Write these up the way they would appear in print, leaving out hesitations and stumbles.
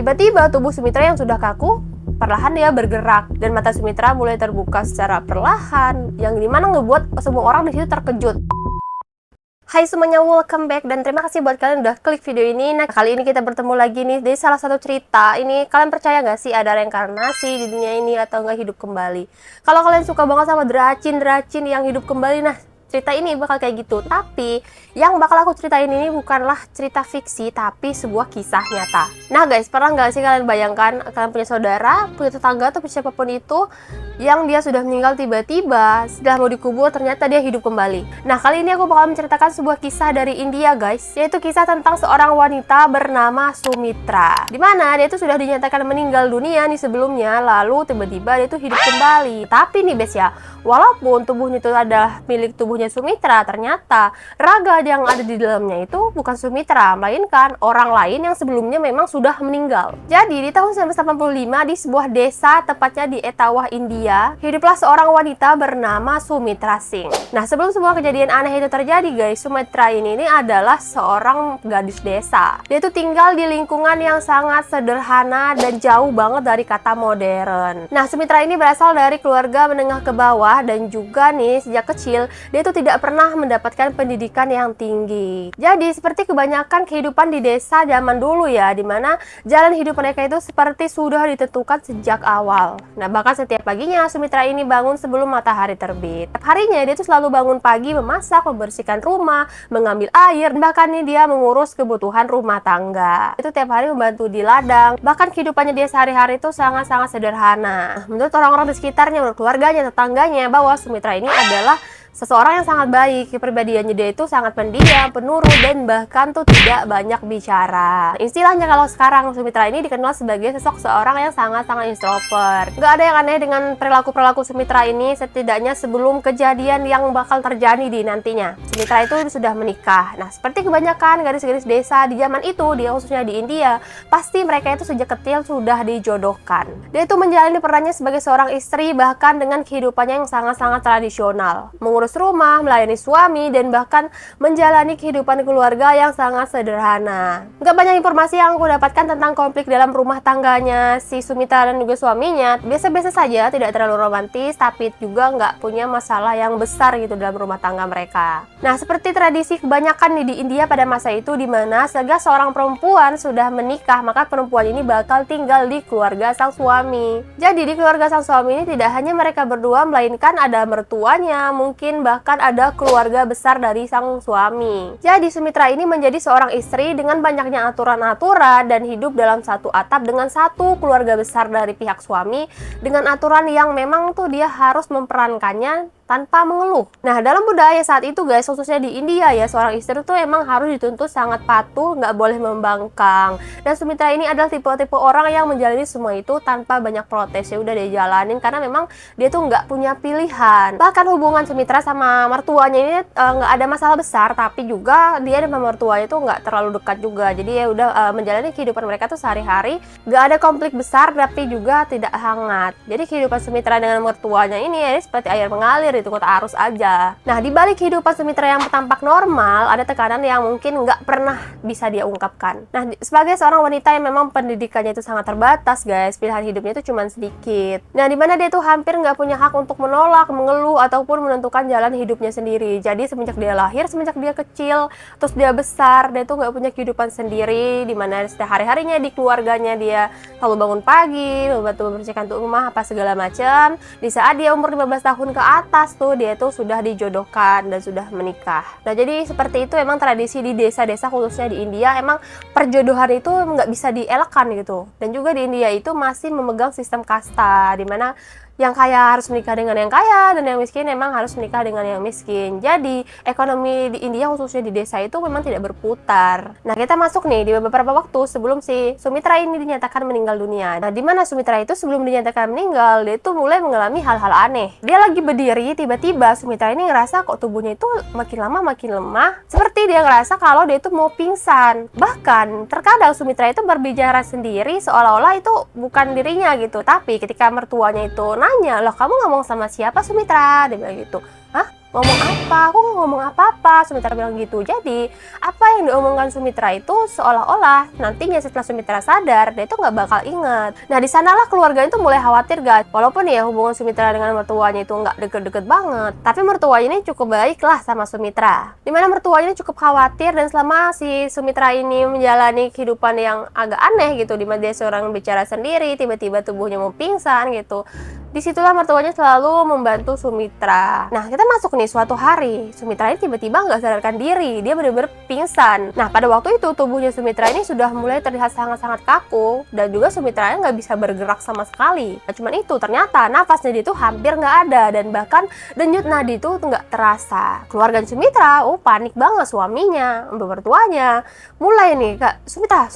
Tiba-tiba tubuh Sumitra yang sudah kaku perlahan dia bergerak dan mata Sumitra mulai terbuka secara perlahan, yang dimana ngebuat semua orang di situ terkejut. Hai semuanya, welcome back dan terima kasih buat kalian udah klik video ini. Nah, kali ini kita bertemu lagi nih dari salah satu cerita. Ini kalian percaya nggak sih ada reinkarnasi di dunia ini atau nggak hidup kembali? Kalau kalian suka banget sama dracin yang hidup kembali, nah cerita ini bakal kayak gitu. Tapi yang bakal aku ceritain ini bukanlah cerita fiksi, tapi sebuah kisah nyata. Nah guys, pernah nggak sih kalian bayangkan kalian punya saudara, punya tetangga atau siapapun itu yang dia sudah meninggal tiba-tiba setelah mau dikubur ternyata dia hidup kembali. Nah kali ini aku bakal menceritakan sebuah kisah dari India guys, yaitu kisah tentang seorang wanita bernama Sumitra, dimana dia itu sudah dinyatakan meninggal dunia nih sebelumnya, lalu tiba-tiba dia itu hidup kembali. Tapi nih guys ya, walaupun tubuhnya itu adalah milik tubuhnya Sumitra, ternyata raga yang ada di dalamnya itu bukan Sumitra, melainkan orang lain yang sebelumnya memang sudah meninggal. Jadi di tahun 1985 di sebuah desa tepatnya di Etawah, India, hiduplah seorang wanita bernama Sumitra Singh. Nah sebelum semua kejadian aneh itu terjadi guys, Sumitra ini adalah seorang gadis desa. Dia itu tinggal di lingkungan yang sangat sederhana dan jauh banget dari kata modern. Nah Sumitra ini berasal dari keluarga menengah ke bawah dan juga nih sejak kecil dia itu tidak pernah mendapatkan pendidikan yang tinggi. Jadi seperti kebanyakan kehidupan di desa zaman dulu ya, dimana jalan hidup mereka itu seperti sudah ditentukan sejak awal. Nah bahkan setiap paginya Sumitra ini bangun sebelum matahari terbit. Setiap harinya dia tuh selalu bangun pagi, memasak, membersihkan rumah, mengambil air, bahkan nih dia mengurus kebutuhan rumah tangga. Itu tiap hari membantu di ladang. Bahkan kehidupannya dia sehari-hari itu sangat-sangat sederhana. Menurut orang-orang di sekitarnya, menurut keluarganya, tetangganya, bahwa Sumitra ini adalah seseorang yang sangat baik. Kepribadiannya dia itu sangat pendiam, penurut, dan bahkan tuh tidak banyak bicara. Istilahnya kalau sekarang Sumitra ini dikenal sebagai sosok seorang yang sangat-sangat introvert. Gak ada yang aneh dengan perilaku Sumitra ini, setidaknya sebelum kejadian yang bakal terjadi di nantinya. Sumitra itu sudah menikah. Nah seperti kebanyakan gadis-gadis desa di zaman itu, dia khususnya di India, pasti mereka itu sejak kecil sudah dijodohkan. Dia itu menjalani perannya sebagai seorang istri, bahkan dengan kehidupannya yang sangat-sangat tradisional, mengurus rumah, melayani suami, dan bahkan menjalani kehidupan keluarga yang sangat sederhana. Gak banyak informasi yang aku dapatkan tentang konflik dalam rumah tangganya si Sumitra dan juga suaminya. Biasa-biasa saja, tidak terlalu romantis, tapi juga nggak punya masalah yang besar gitu dalam rumah tangga mereka. Nah, seperti tradisi kebanyakan nih di India pada masa itu, di mana segala seorang perempuan sudah menikah, maka perempuan ini bakal tinggal di keluarga sang suami. Jadi di keluarga sang suami ini tidak hanya mereka berdua, melainkan ada mertuanya, mungkin bahkan ada keluarga besar dari sang suami. Jadi Sumitra ini menjadi seorang istri dengan banyaknya aturan-aturan dan hidup dalam satu atap dengan satu keluarga besar dari pihak suami, dengan aturan yang memang tuh dia harus memperankannya tanpa mengeluh. Nah dalam budaya saat itu guys, khususnya di India ya, seorang istri tuh emang harus dituntut sangat patuh, nggak boleh membangkang. Dan Sumitra ini adalah tipe-tipe orang yang menjalani semua itu tanpa banyak protes, ya udah dia jalanin karena memang dia tuh nggak punya pilihan. Bahkan hubungan Sumitra sama mertuanya ini nggak ada masalah besar, tapi juga dia sama mertuanya tuh nggak terlalu dekat juga. Jadi ya udah menjalani kehidupan mereka tuh sehari-hari, nggak ada konflik besar tapi juga tidak hangat. Jadi kehidupan Sumitra dengan mertuanya ini ya seperti air mengalir, itu kota arus aja. Nah di balik kehidupan Sumitra yang tampak normal, ada tekanan yang mungkin nggak pernah bisa dia ungkapkan. Nah sebagai seorang wanita yang memang pendidikannya itu sangat terbatas guys, pilihan hidupnya itu cuma sedikit. Nah dimana dia tuh hampir nggak punya hak untuk menolak, mengeluh, ataupun menentukan jalan hidupnya sendiri. Jadi semenjak dia lahir, semenjak dia kecil, terus dia besar, dia tuh nggak punya kehidupan sendiri, dimana setiap hari-harinya di keluarganya dia selalu bangun pagi, membantu membersihkan rumah, apa segala macam. Di saat dia umur 15 tahun ke atas tuh dia tuh sudah dijodohkan dan sudah menikah. Nah jadi seperti itu emang tradisi di desa-desa khususnya di India, emang perjodohan itu nggak bisa dielakkan gitu. Dan juga di India itu masih memegang sistem kasta, dimana yang kaya harus menikah dengan yang kaya dan yang miskin memang harus menikah dengan yang miskin. Jadi ekonomi di India khususnya di desa itu memang tidak berputar. Nah kita masuk nih di beberapa waktu sebelum si Sumitra ini dinyatakan meninggal dunia. Nah dimana Sumitra itu sebelum dinyatakan meninggal, dia itu mulai mengalami hal-hal aneh. Dia lagi berdiri, tiba-tiba Sumitra ini ngerasa kok tubuhnya itu makin lama makin lemah, seperti dia ngerasa kalau dia itu mau pingsan. Bahkan terkadang Sumitra itu berbicara sendiri seolah-olah itu bukan dirinya gitu. Tapi ketika mertuanya itu nanya, loh kamu ngomong sama siapa Sumitra? Dia bilang gitu. Hah? ngomong apa? Aku nggak ngomong apa-apa, Sumitra bilang gitu. Jadi apa yang diomongkan Sumitra itu seolah-olah nantinya setelah Sumitra sadar, dia itu nggak bakal inget. Nah di sanalah keluarga itu mulai khawatir guys. Walaupun ya hubungan Sumitra dengan mertuanya itu nggak deket-deket banget, tapi mertuanya ini cukup baik lah sama Sumitra. Dimana mertuanya ini cukup khawatir, dan selama si Sumitra ini menjalani kehidupan yang agak aneh gitu, dimana dia seorang bicara sendiri, tiba-tiba tubuhnya mau pingsan gitu. Disitulah mertuanya selalu membantu Sumitra. Nah, kita masuk nih suatu hari, Sumitra ini tiba-tiba nggak sadarkan diri, dia benar-benar pingsan. Nah, pada waktu itu tubuhnya Sumitra ini sudah mulai terlihat sangat-sangat kaku, dan juga Sumitra nggak bisa bergerak sama sekali. Nah, cuman itu, ternyata nafasnya dia itu hampir nggak ada, dan bahkan denyut nadi itu nggak terasa. Keluarga Sumitra, panik banget, suaminya, mertuanya, mulai nih, Kak, Sumitra,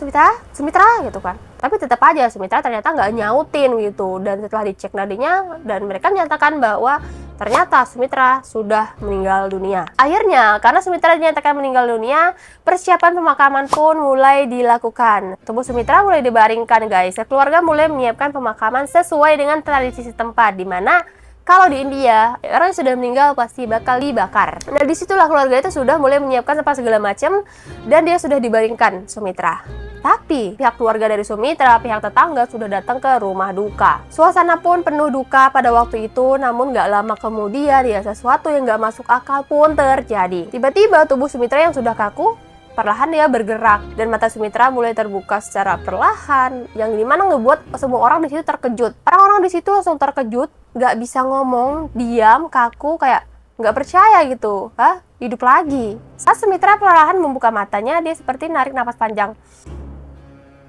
gitu kan. Tapi tetap aja Sumitra ternyata nggak nyautin gitu, dan setelah dicek nadinya dan mereka menyatakan bahwa ternyata Sumitra sudah meninggal dunia. Akhirnya karena Sumitra dinyatakan meninggal dunia, persiapan pemakaman pun mulai dilakukan. Tubuh Sumitra mulai dibaringkan guys. Keluarga mulai menyiapkan pemakaman sesuai dengan tradisi setempat, di mana kalau di India, orang yang sudah meninggal pasti bakal dibakar. Nah, disitulah keluarga itu sudah mulai menyiapkan apa segala macam, dan dia sudah dibaringkan Sumitra. Tapi pihak keluarga dari Sumitra, pihak tetangga sudah datang ke rumah duka. Suasana pun penuh duka pada waktu itu, namun gak lama kemudian ya sesuatu yang gak masuk akal pun terjadi. Tiba-tiba tubuh Sumitra yang sudah kaku, perlahan dia bergerak, dan mata Sumitra mulai terbuka secara perlahan, yang dimana ngebuat semua orang di situ terkejut. Orang-orang di situ langsung terkejut, gak bisa ngomong, diam, kaku, kayak nggak percaya gitu. Hidup lagi. Saat Sumitra perlahan membuka matanya, dia seperti narik napas panjang.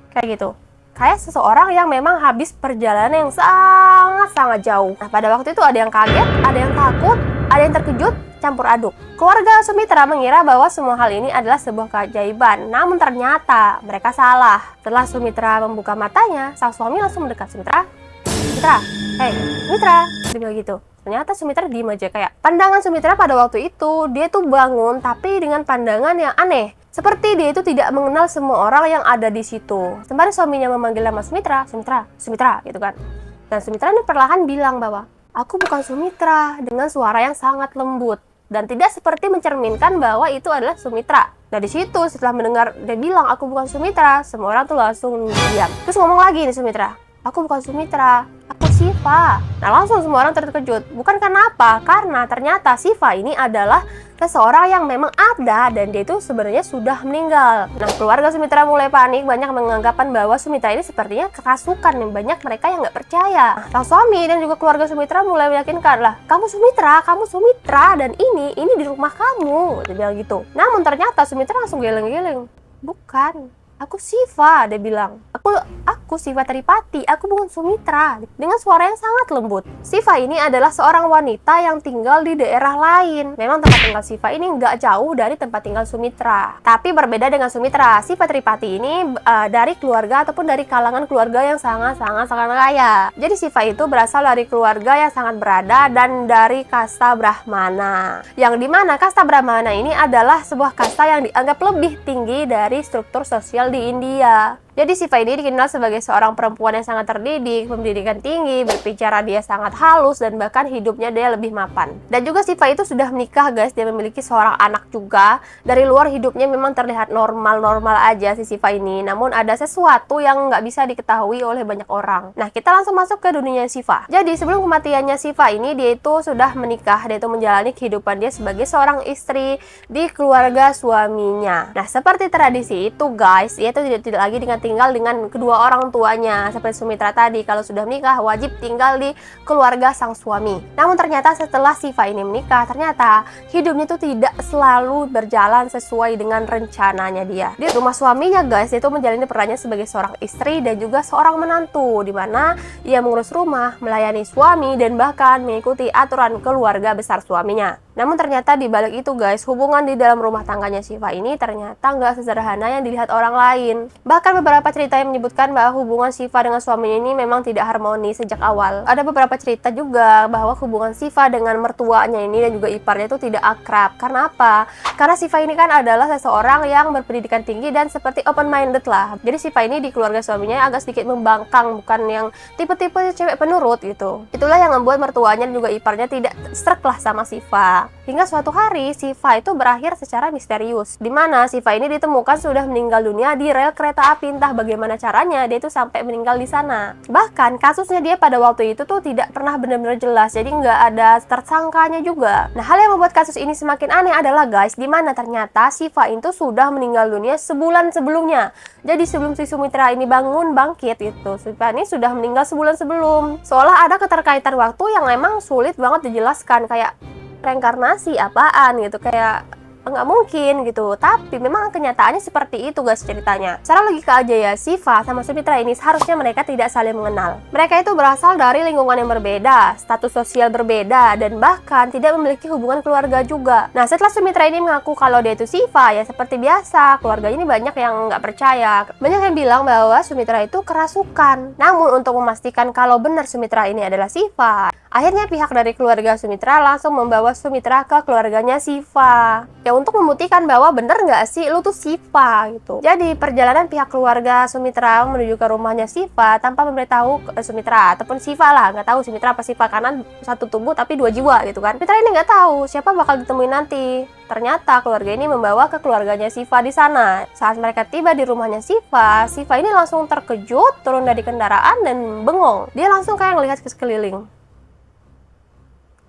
Kayak gitu. Kayak seseorang yang memang habis perjalanan yang sangat-sangat jauh. Nah, pada waktu itu ada yang kaget, ada yang takut, ada yang terkejut, campur aduk. Keluarga Sumitra mengira bahwa semua hal ini adalah sebuah keajaiban. Namun ternyata mereka salah. Setelah Sumitra membuka matanya, sang suami langsung mendekat Sumitra. Hey, Sumitra, dia bilang gitu. Ternyata Sumitra diem aja, kayak pandangan Sumitra pada waktu itu, dia tuh bangun tapi dengan pandangan yang aneh. Seperti dia itu tidak mengenal semua orang yang ada di situ. Sembari suaminya memanggil nama Sumitra, gitu kan. Dan Sumitra ini perlahan bilang bahwa, aku bukan Sumitra, dengan suara yang sangat lembut. Dan tidak seperti mencerminkan bahwa itu adalah Sumitra. Nah di situ setelah mendengar dia bilang aku bukan Sumitra, semua orang tuh langsung diam. Terus ngomong lagi nih Sumitra, aku bukan Sumitra, aku Siva. Nah langsung semua orang terkejut. Bukan karena apa? Karena ternyata Siva ini adalah seseorang yang memang ada, dan dia itu sebenarnya sudah meninggal. Nah keluarga Sumitra mulai panik, banyak menganggapan bahwa Sumitra ini sepertinya kerasukan, dan banyak mereka yang nggak percaya. Sang suami dan juga keluarga Sumitra mulai meyakinkan, lah kamu Sumitra, dan ini di rumah kamu, dia bilang gitu. Namun ternyata Sumitra langsung geleng-geleng, bukan, aku Siva, dia bilang. Aku Siva Tripati, aku bukan Sumitra, dengan suara yang sangat lembut. Siva ini adalah seorang wanita yang tinggal di daerah lain. Memang tempat tinggal Siva ini nggak jauh dari tempat tinggal Sumitra. Tapi berbeda dengan Sumitra, Siva Tripati ini dari keluarga ataupun dari kalangan keluarga yang sangat kaya. Jadi Siva itu berasal dari keluarga yang sangat berada dan dari kasta Brahmana. Yang dimana kasta Brahmana ini adalah sebuah kasta yang dianggap lebih tinggi dari struktur sosial di India. Jadi Siva ini dikenal sebagai seorang perempuan yang sangat terdidik, pendidikan tinggi, berbicara dia sangat halus, dan bahkan hidupnya dia lebih mapan. Dan juga Siva itu sudah menikah guys, dia memiliki seorang anak juga. Dari luar hidupnya memang terlihat normal-normal aja si Siva ini, namun ada sesuatu yang nggak bisa diketahui oleh banyak orang. Nah kita langsung masuk ke dunia Siva. Jadi sebelum kematiannya Siva ini, dia itu sudah menikah, dia itu menjalani kehidupan dia sebagai seorang istri di keluarga suaminya. Nah seperti tradisi itu guys, ia itu tidak lagi tinggal dengan kedua orang tuanya. Seperti Sumitra tadi, kalau sudah menikah wajib tinggal di keluarga sang suami. Namun ternyata setelah Siva ini menikah, ternyata hidupnya itu tidak selalu berjalan sesuai dengan rencananya dia. Di rumah suaminya guys, itu menjalani perannya sebagai seorang istri dan juga seorang menantu, dimana ia mengurus rumah, melayani suami, dan bahkan mengikuti aturan keluarga besar suaminya. Namun ternyata di balik itu guys, hubungan di dalam rumah tangganya Siva ini ternyata nggak sesederhana yang dilihat orang lain. Bahkan beberapa cerita yang menyebutkan bahwa hubungan Siva dengan suaminya ini memang tidak harmonis sejak awal. Ada beberapa cerita juga bahwa hubungan Siva dengan mertuanya ini dan juga iparnya itu tidak akrab. Karena apa? Karena Siva ini kan adalah seseorang yang berpendidikan tinggi dan seperti open-minded lah. Jadi Siva ini di keluarga suaminya agak sedikit membangkang, bukan yang tipe-tipe cewek penurut gitu. Itulah yang membuat mertuanya dan juga iparnya tidak srek lah sama Siva. Hingga suatu hari, Siva itu berakhir secara misterius, di mana Siva ini ditemukan sudah meninggal dunia di rel kereta api. Entah bagaimana caranya dia itu sampai meninggal di sana. Bahkan kasusnya dia pada waktu itu tuh tidak pernah benar-benar jelas, jadi nggak ada tersangkanya juga. Nah, hal yang membuat kasus ini semakin aneh adalah guys, di mana ternyata Siva itu sudah meninggal dunia sebulan sebelumnya. Jadi sebelum si Sumitra ini bangkit itu, Siva ini sudah meninggal sebulan sebelum. Seolah ada keterkaitan waktu yang memang sulit banget dijelaskan, kayak reinkarnasi apaan gitu, kayak nggak mungkin gitu. Tapi memang kenyataannya seperti itu guys ceritanya. Secara logika aja ya, Siva sama Sumitra ini seharusnya mereka tidak saling mengenal. Mereka itu berasal dari lingkungan yang berbeda, status sosial berbeda, dan bahkan tidak memiliki hubungan keluarga juga. Nah, setelah Sumitra ini mengaku kalau dia itu Siva, ya seperti biasa, keluarganya ini banyak yang nggak percaya. Banyak yang bilang bahwa Sumitra itu kerasukan. Namun untuk memastikan kalau benar Sumitra ini adalah Siva, akhirnya pihak dari keluarga Sumitra langsung membawa Sumitra ke keluarganya Siva. Ya untuk membuktikan bahwa bener nggak sih lu tuh Siva gitu. Jadi perjalanan pihak keluarga Sumitra menuju ke rumahnya Siva tanpa memberitahu Sumitra ataupun Siva lah, nggak tahu Sumitra apa Siva karena satu tubuh tapi dua jiwa gitu kan. Sumitra ini nggak tahu siapa bakal ditemuin nanti. Ternyata keluarga ini membawa ke keluarganya Siva di sana. Saat mereka tiba di rumahnya Siva, Siva ini langsung terkejut, turun dari kendaraan dan bengong. Dia langsung kayak ngelihat ke sekeliling.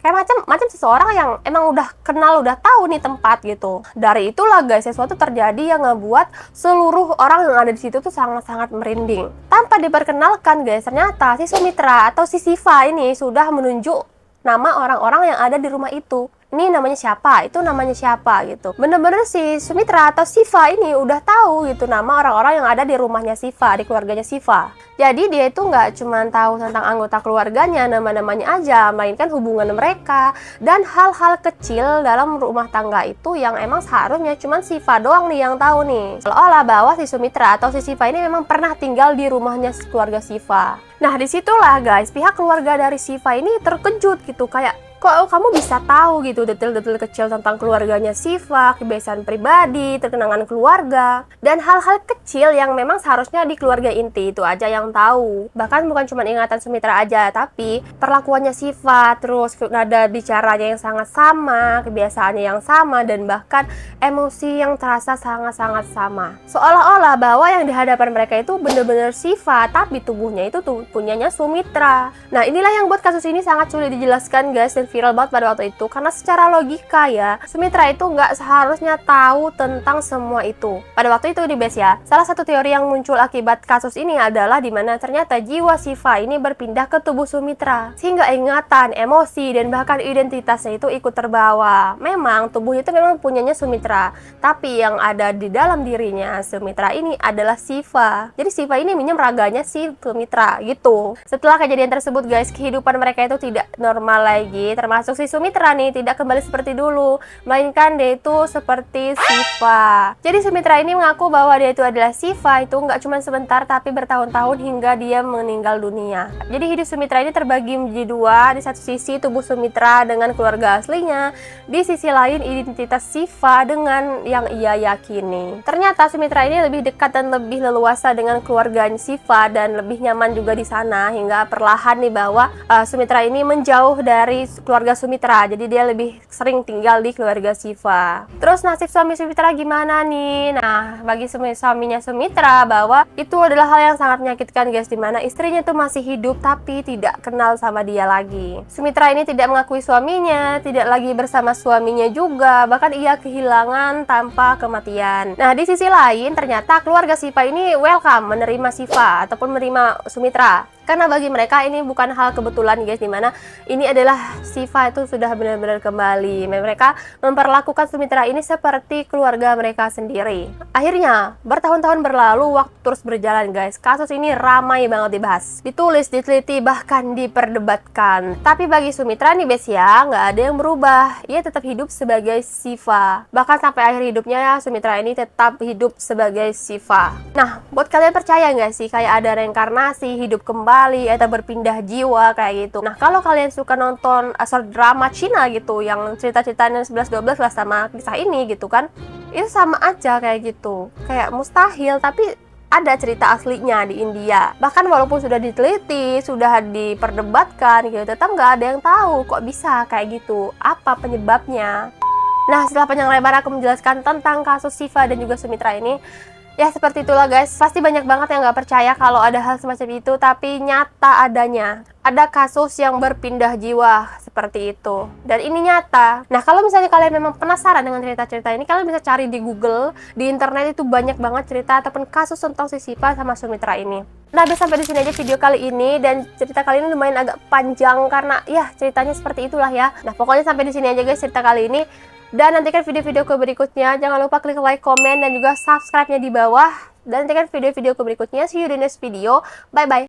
Kayak macam seseorang yang emang udah kenal, udah tahu nih tempat gitu. Dari itulah guys, sesuatu terjadi yang ngebuat seluruh orang yang ada di situ tuh sangat-sangat merinding. Tanpa diperkenalkan guys, ternyata si Sumitra atau si Siva ini sudah menunjuk nama orang-orang yang ada di rumah itu. Ini namanya siapa, itu namanya siapa gitu. Bener-bener si Sumitra atau Siva ini udah tahu gitu nama orang-orang yang ada di rumahnya Siva, di keluarganya Siva. Jadi dia itu nggak cuma tahu tentang anggota keluarganya, nama-namanya aja, melainkan hubungan mereka dan hal-hal kecil dalam rumah tangga itu yang emang seharusnya cuma Siva doang nih yang tahu nih. Seolah-olah bahwa si Sumitra atau si Siva ini memang pernah tinggal di rumahnya keluarga Siva. Nah disitulah guys, pihak keluarga dari Siva ini terkejut gitu, kayak kok kamu bisa tahu gitu detail-detail kecil tentang keluarganya Siva, kebiasaan pribadi, kenangan keluarga, dan hal-hal kecil yang memang seharusnya di keluarga inti itu aja yang tahu. Bahkan bukan cuma ingatan Sumitra aja, tapi perlakuannya Siva, terus nada bicaranya yang sangat sama, kebiasaannya yang sama, dan bahkan emosi yang terasa sangat-sangat sama. Seolah-olah bahwa yang di hadapan mereka itu bener-bener Siva, tapi tubuhnya itu tuh punyanya Sumitra. Nah inilah yang buat kasus ini sangat sulit dijelaskan guys, dan viral banget pada waktu itu, karena secara logika ya, Sumitra itu nggak seharusnya tahu tentang semua itu. Pada waktu itu di base ya, salah satu teori yang muncul akibat kasus ini adalah dimana ternyata jiwa Siva ini berpindah ke tubuh Sumitra, sehingga ingatan, emosi, dan bahkan identitasnya itu ikut terbawa. Memang tubuh itu memang punyanya Sumitra, tapi yang ada di dalam dirinya Sumitra ini adalah Siva. Jadi Siva ini minjem raganya si Sumitra gitu. Setelah kejadian tersebut guys, kehidupan mereka itu tidak normal lagi, termasuk si Sumitra nih tidak kembali seperti dulu, melainkan dia itu seperti Siva. Jadi Sumitra ini mengaku bahwa dia itu adalah Siva itu nggak cuma sebentar tapi bertahun-tahun hingga dia meninggal dunia. Jadi hidup Sumitra ini terbagi menjadi dua, di satu sisi tubuh Sumitra dengan keluarga aslinya, di sisi lain identitas Siva dengan yang ia yakini. Ternyata Sumitra ini lebih dekat dan lebih leluasa dengan keluarganya Siva dan lebih nyaman juga di sana, hingga perlahan nih bahwa Sumitra ini menjauh dari keluarga Sumitra, jadi dia lebih sering tinggal di keluarga Siva. Terus nasib suami Sumitra gimana nih? Nah, bagi suaminya Sumitra bahwa itu adalah hal yang sangat menyakitkan guys, dimana istrinya tuh masih hidup tapi tidak kenal sama dia lagi. Sumitra ini tidak mengakui suaminya, tidak lagi bersama suaminya juga, bahkan ia kehilangan tanpa kematian. Nah, di sisi lain ternyata keluarga Siva ini welcome menerima Siva ataupun menerima Sumitra. Karena bagi mereka ini bukan hal kebetulan guys, dimana ini adalah Siva itu sudah benar-benar kembali. Mereka memperlakukan Sumitra ini seperti keluarga mereka sendiri. Akhirnya bertahun-tahun berlalu, waktu terus berjalan guys. Kasus ini ramai banget dibahas, ditulis, diteliti, bahkan diperdebatkan. Tapi bagi Sumitra nih guys ya, nggak ada yang berubah. Ia tetap hidup sebagai Siva. Bahkan sampai akhir hidupnya ya, Sumitra ini tetap hidup sebagai Siva. Nah, buat kalian percaya nggak sih kayak ada reinkarnasi, hidup kembali, atau berpindah jiwa kayak gitu? Nah, kalau kalian suka nonton asal drama Cina gitu yang cerita-ceritanya 11-12 lah sama kisah ini gitu kan, itu sama aja kayak gitu, kayak mustahil tapi ada cerita aslinya di India. Bahkan walaupun sudah diteliti, sudah diperdebatkan gitu, tetap nggak ada yang tahu kok bisa kayak gitu. Apa penyebabnya? Nah, setelah panjang lebar aku menjelaskan tentang kasus Syifa dan juga Sumitra ini, ya seperti itulah guys. Pasti banyak banget yang nggak percaya kalau ada hal semacam itu, tapi nyata adanya. Ada kasus yang berpindah jiwa seperti itu, dan ini nyata. Nah, kalau misalnya kalian memang penasaran dengan cerita-cerita ini, kalian bisa cari di Google, di internet itu banyak banget cerita ataupun kasus tentang si Syifa sama Sumitra ini. Nah, udah sampai di sini aja video kali ini, dan cerita kali ini lumayan agak panjang karena ya ceritanya seperti itulah ya. Nah, pokoknya sampai di sini aja guys cerita kali ini. Dan nantikan video-videoku berikutnya. Jangan lupa klik like, komen, dan juga subscribe-nya di bawah. Dan nantikan video-videoku berikutnya. See you di next video. Bye-bye.